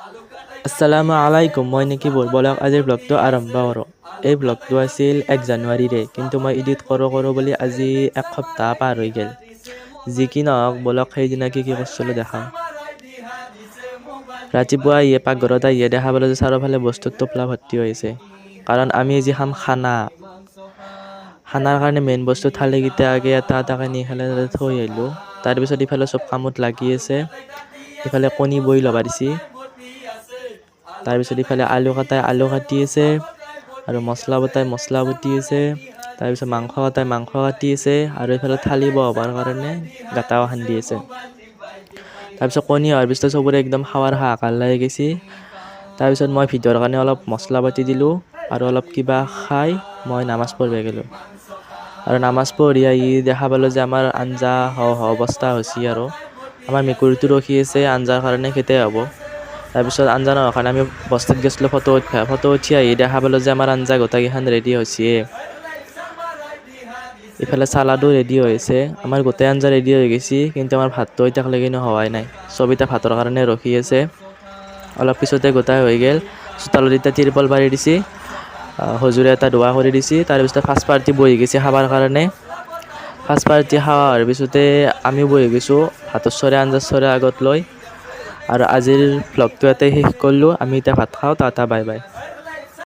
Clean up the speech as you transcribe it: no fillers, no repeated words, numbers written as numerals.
আসসালামু আলাইকুম, মই নিকিবুল। বলক আজিৰ ব্লগটো আৰম্ভ কৰোঁ। এই ব্লগটো আছিল 1 জানুৱাৰীৰে, কিন্তু মই এডিট কৰোঁ বুলি আজি এক সপ্তাহ পাৰ হৈ গ'ল। যি কি নহওক, বলক সেইদিনা কি কৰিছিলোঁ দেখাওঁ। ৰাতিপুৱা আহিয়ে পাকঘৰত আহিয়ে দেখা পালোঁ যে চাৰিওফালে বস্তুৰ টোপলা ভৰ্তি হৈছে। কাৰণ আমি আজি খাম খানাৰ কাৰণে মেইন বস্তু থালিকেইটা আগে এটা এটাকৈ নি পেলাই থৈ আহিলোঁ। তাৰপিছত ইফালে চব কামত লাগি আছে। ইফালে কণী বইল হ'ব দিছে। তাৰপিছত ইফালে আলু কাটি আছে আৰু মছলা বটাই মছলা বটি আছে। তাৰপিছত মাংস কাটাই মাংস কাটি আছে আৰু এইফালে থালি বহাবৰ কাৰণে গাঁতাও খান্দি আছে। তাৰপিছত কণী হোৱাৰ পিছত চবৰে একদম খাৱাৰ হাহাকাৰ লাগি গৈছে। তাৰপিছত মই ভিডিঅ'ৰ কাৰণে অলপ মছলা পাতি দিলোঁ আৰু অলপ কিবা খাই মই নামাজ পঢ়িব গ'লোঁ। আৰু নামাজ পঢ়ি আহি দেখা পালোঁ যে আমাৰ আঞ্জা অৱস্থা হৈছে আৰু আমাৰ মেকুৰীটো ৰখি আছে আঞ্জাৰ কাৰণে কেতিয়া হ'ব। তাৰপিছত আঞ্জা নোহোৱাৰ কাৰণে আমি বস্তাত গৈছিলোঁ ফটো উঠি আহি দেখা পালোঁ যে আমাৰ আঞ্জা গোটেইকেইখন ৰেডি হৈছে। ইফালে চালাডো ৰেডি হৈছে। আমাৰ গোটেই আঞ্জা ৰেডি হৈ গৈছে, কিন্তু আমাৰ ভাতটো এতিয়ালৈকে হোৱাই নাই। চব এতিয়া ভাতৰ কাৰণে ৰখি আছে। অলপ পিছতে গোটাই হৈ গ'ল। চোতালত এতিয়া তিৰপল পাৰি দিছে, হজুৰে এটা দোৱা কৰি দিছে। তাৰপিছত ফাৰ্ষ্ট পাৰ্টি বহি গৈছে খাবৰ কাৰণে। ফাৰ্ষ্ট পাৰ্টি খোৱা হোৱাৰ পিছতে আমিও বহি গৈছোঁ ভাতৰ চৰে আঞ্জাৰ চৰে আগত লৈ। আৰু আজিৰ ভ্লগটো ইয়াতে শেষ কৰিলোঁ। আমি এতিয়া ভাত খাওঁ। Tata bye bye.